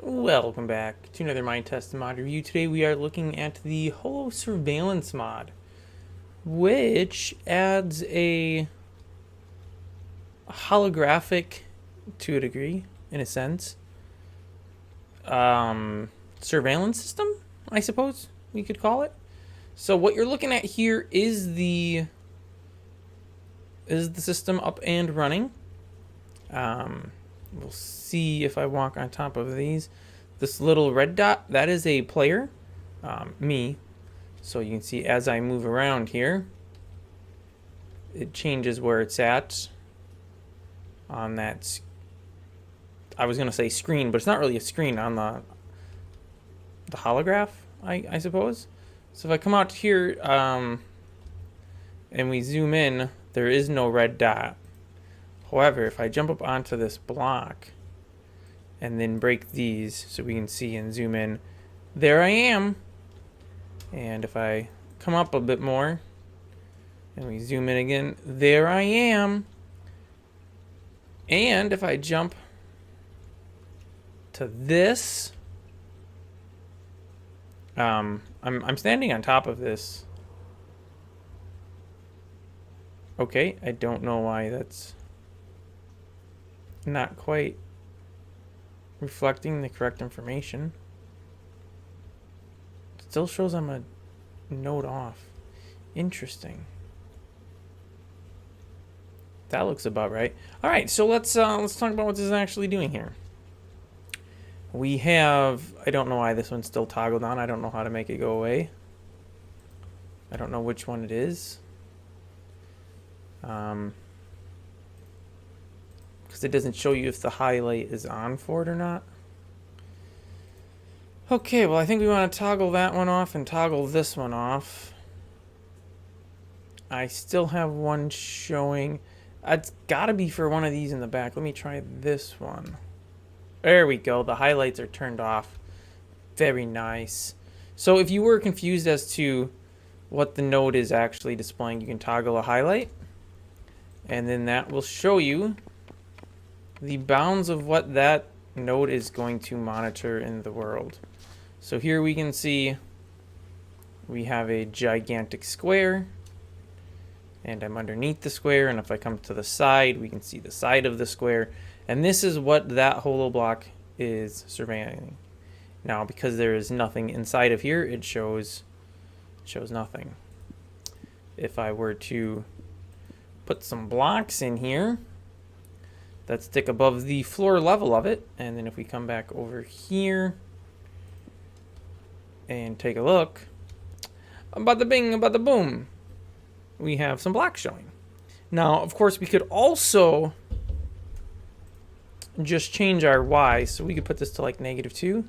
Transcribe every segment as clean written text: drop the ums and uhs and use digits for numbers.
Welcome back to another Minetest mod review. Today we are looking at the Holo Surveillance mod, which adds a holographic, to a degree, in a sense, surveillance system, I suppose we could call it. So what you're looking at here is the system up and running. We'll see if I walk on top of these. This little red dot, that is a player, me. So you can see as I move around here, it changes where it's at on that. I was going to say screen, but it's not really a screen, on the holograph, I suppose. So if I come out here and we zoom in, there is no red dot. However, if I jump up onto this block and then break these so we can see and zoom in, there I am. And if I come up a bit more and we zoom in again, there I am. And if I jump to this, I'm standing on top of this. Okay, I don't know why that's not quite reflecting the correct information. It still shows I'm a node off. Interesting. That looks about right. All right, so let's talk about what this is actually doing here. We have, I don't know why this one's still toggled on. I don't know how to make it go away. I don't know which one it is. Because it doesn't show you if the highlight is on for it or not. Okay, well I think we want to toggle that one off and toggle this one off. I still have one showing. It's gotta be for one of these in the back. Let me try this one. There we go. The highlights are turned off. Very nice. So if you were confused as to what the node is actually displaying, you can toggle a highlight. And then that will show you the bounds of what that node is going to monitor in the world. So here we can see we have a gigantic square. And I'm underneath the square, and if I come to the side, we can see the side of the square. And this is what that holo block is surveying. Now, because there is nothing inside of here, it shows nothing. If I were to put some blocks in here that stick above the floor level of it, and then if we come back over here and take a look, bada bing, bada boom, we have some blocks showing. Now, of course, we could also just change our Y, so we could put this to like -2.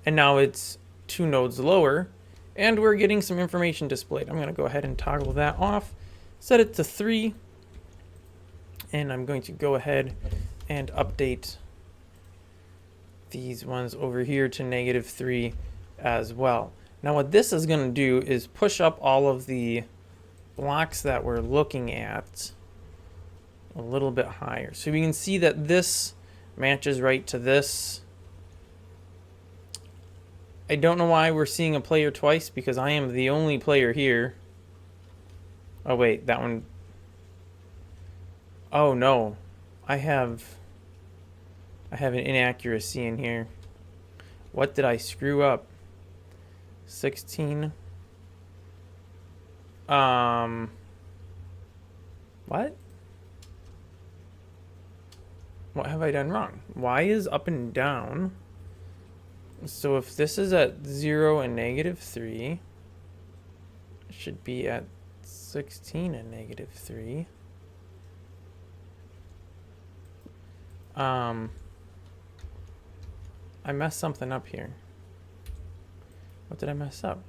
And now it's 2 nodes lower, and we're getting some information displayed. I'm going to go ahead and toggle that off, set it to 3, and I'm going to go ahead and update these ones over here to -3 as well. Now what this is going to do is push up all of the blocks that we're looking at a little bit higher. So we can see that this matches right to this. I don't know why we're seeing a player twice, because I am the only player here. Oh wait, that one. Oh no, I have an inaccuracy in here. What did I screw up? 16. What? What have I done wrong? Y is up and down. So if this is at 0 and -3, it should be at 16 and -3. I messed something up here. What did I mess up?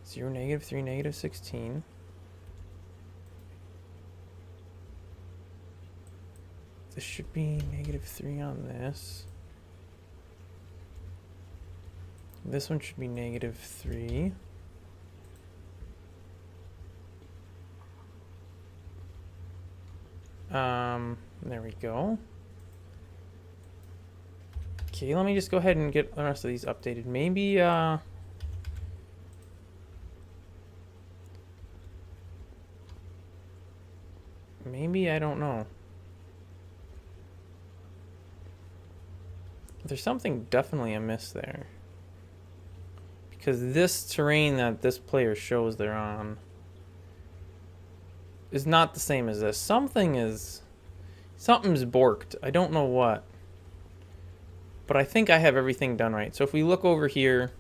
0, -3, -16. This should be -3 on this. This one should be -3. There we go. Okay, let me just go ahead and get the rest of these updated. Maybe, maybe, I don't know. There's something definitely amiss there. Because this terrain that this player shows they're on is not the same as this. Something's borked. I don't know what. But I think I have everything done right. So if we look over here,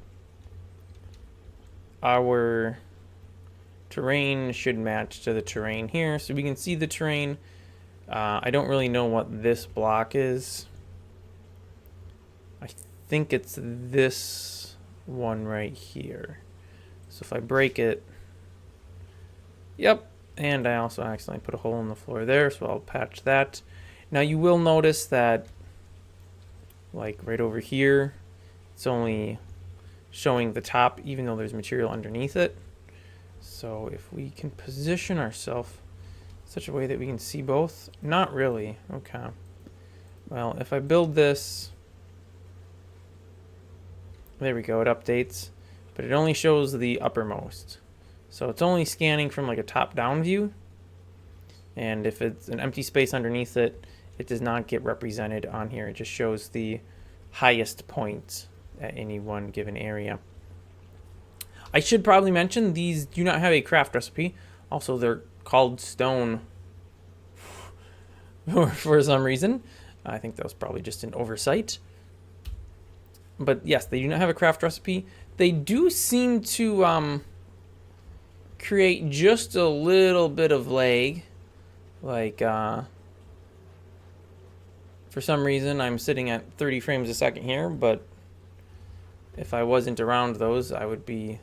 our terrain should match to the terrain here. So we can see the terrain. I don't really know what this block is. I think it's this one right here. So if I break it, yep. And I also accidentally put a hole in the floor there, so I'll patch that. Now you will notice that, like right over here, it's only showing the top, even though there's material underneath it. So if we can position ourselves such a way that we can see both, not really. Okay. Well, if I build this, there we go, it updates, but it only shows the uppermost. So it's only scanning from like a top-down view, and if it's an empty space underneath it, it does not get represented on here. It just shows the highest point at any one given area. I should probably mention these do not have a craft recipe. Also, they're called stone for some reason. I think that was probably just an oversight. But yes, they do not have a craft recipe. They do seem to create just a little bit of lag. Like, for some reason, I'm sitting at 30 frames a second here, but if I wasn't around those, I would be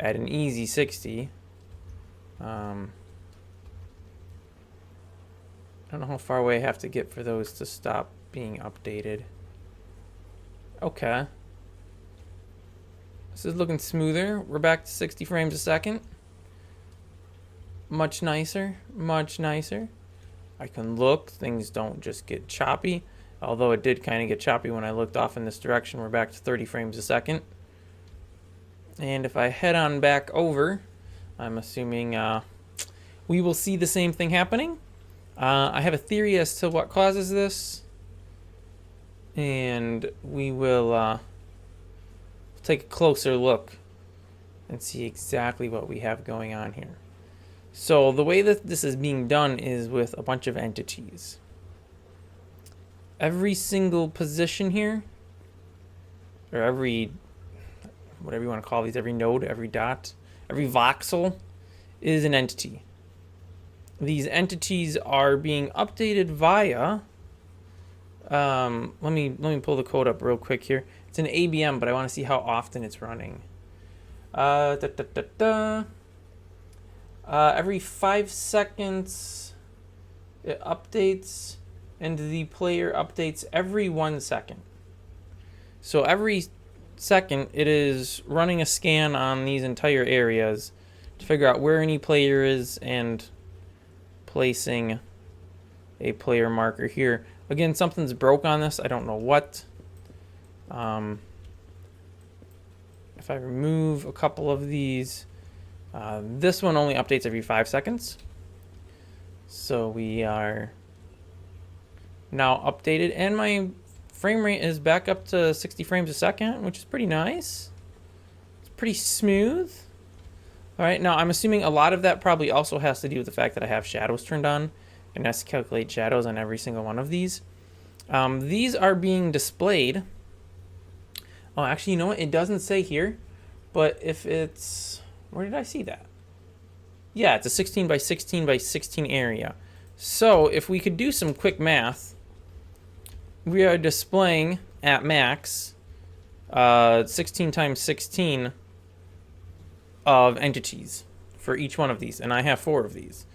at an easy 60. I don't know how far away I have to get for those to stop being updated. Okay. This is looking smoother. We're back to 60 frames a second. Much nicer, much nicer. I can look, things don't just get choppy. Although it did kind of get choppy when I looked off in this direction. We're back to 30 frames a second. And if I head on back over, I'm assuming we will see the same thing happening. I have a theory as to what causes this. And we will take a closer look and see exactly what we have going on here. So the way that this is being done is with a bunch of entities. Every single position here, or every, whatever you want to call these, every node, every dot, every voxel is an entity. These entities are being updated via, let me pull the code up real quick here. It's an ABM, but I want to see how often it's running. Every 5 seconds it updates, and the player updates every 1 second. So every second it is running a scan on these entire areas to figure out where any player is and placing a player marker here. Again, something's broke on this. I don't know what. If I remove a couple of these, this one only updates every 5 seconds. So we are now updated, and my frame rate is back up to 60 frames a second, which is pretty nice. It's pretty smooth. All right, now I'm assuming a lot of that probably also has to do with the fact that I have shadows turned on, and has to calculate shadows on every single one of these. These are being displayed. Oh, actually, you know what? It doesn't say here, but if it's, where did I see that? Yeah, it's a 16 by 16 by 16 area. So if we could do some quick math, we are displaying at max 16 times 16 of entities for each one of these, and I have 4 of these.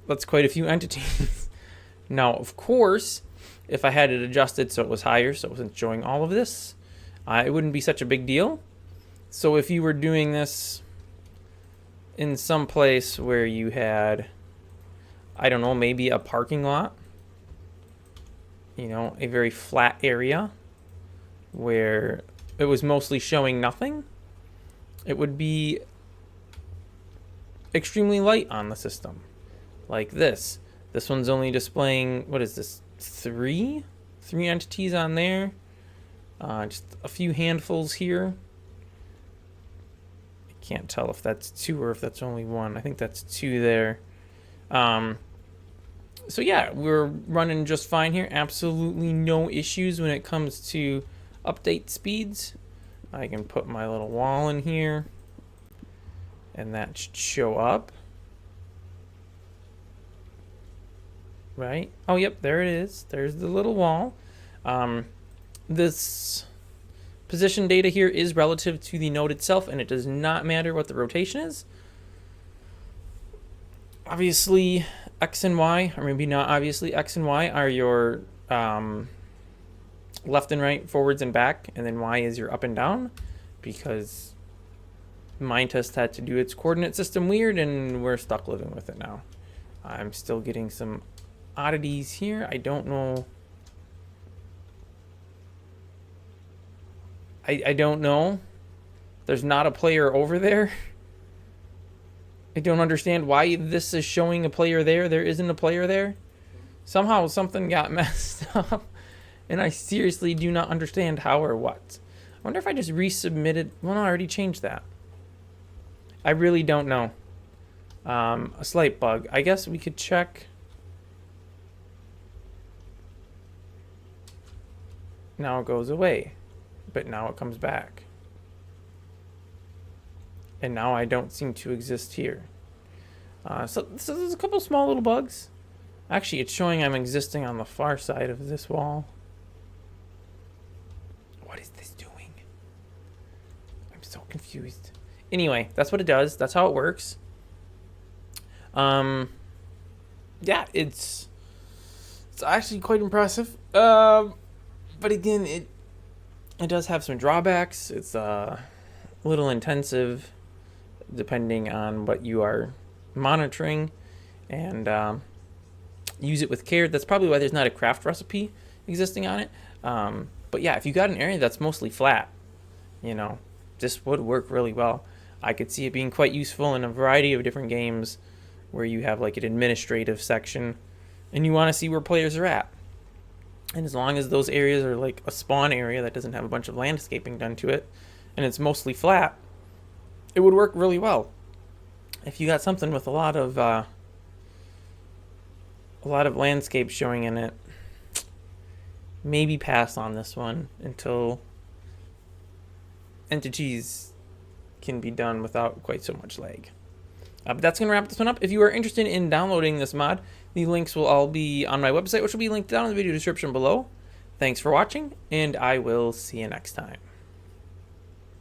That's quite a few entities. Now, of course, if I had it adjusted so it was higher, so it wasn't showing all of this, it wouldn't be such a big deal. So if you were doing this in some place where you had, I don't know, maybe a parking lot, you know, a very flat area, where it was mostly showing nothing, it would be extremely light on the system. Like this. This one's only displaying, what is this, three entities on there. Just a few handfuls here. I can't tell if that's 2 or if that's only 1. I think that's 2 there. So yeah, we're running just fine here. Absolutely no issues when it comes to update speeds. I can put my little wall in here, and that should show up. Right? Oh, yep, there it is. There's the little wall. This position data here is relative to the node itself, and it does not matter what the rotation is. Obviously, X and Y, or maybe not obviously, X and Y are your left and right, forwards and back, and then Y is your up and down, because Minetest had to do its coordinate system weird, and we're stuck living with it now. I'm still getting some oddities here. I don't know. I don't know. There's not a player over there. I don't understand why this is showing a player there. There isn't a player there. Somehow something got messed up, and I seriously do not understand how or what. I wonder if I just resubmitted. Well, no, I already changed that. I really don't know. A slight bug. I guess we could check. Now it goes away, but now it comes back. And now I don't seem to exist here. So there's a couple small little bugs. Actually, it's showing I'm existing on the far side of this wall. What is this doing? I'm so confused. Anyway, that's what it does. That's how it works. Yeah, it's actually quite impressive. But again, it does have some drawbacks. It's a little intensive, depending on what you are monitoring, and use it with care. That's probably why there's not a craft recipe existing on it. But yeah, if you got an area that's mostly flat, you know, this would work really well. I could see it being quite useful in a variety of different games where you have like an administrative section and you want to see where players are at. And as long as those areas are like a spawn area that doesn't have a bunch of landscaping done to it, and it's mostly flat, it would work really well. If you got something with a lot of landscape showing in it, maybe pass on this one until entities can be done without quite so much lag. But that's going to wrap this one up. If you are interested in downloading this mod, the links will all be on my website, which will be linked down in the video description below. Thanks for watching, and I will see you next time.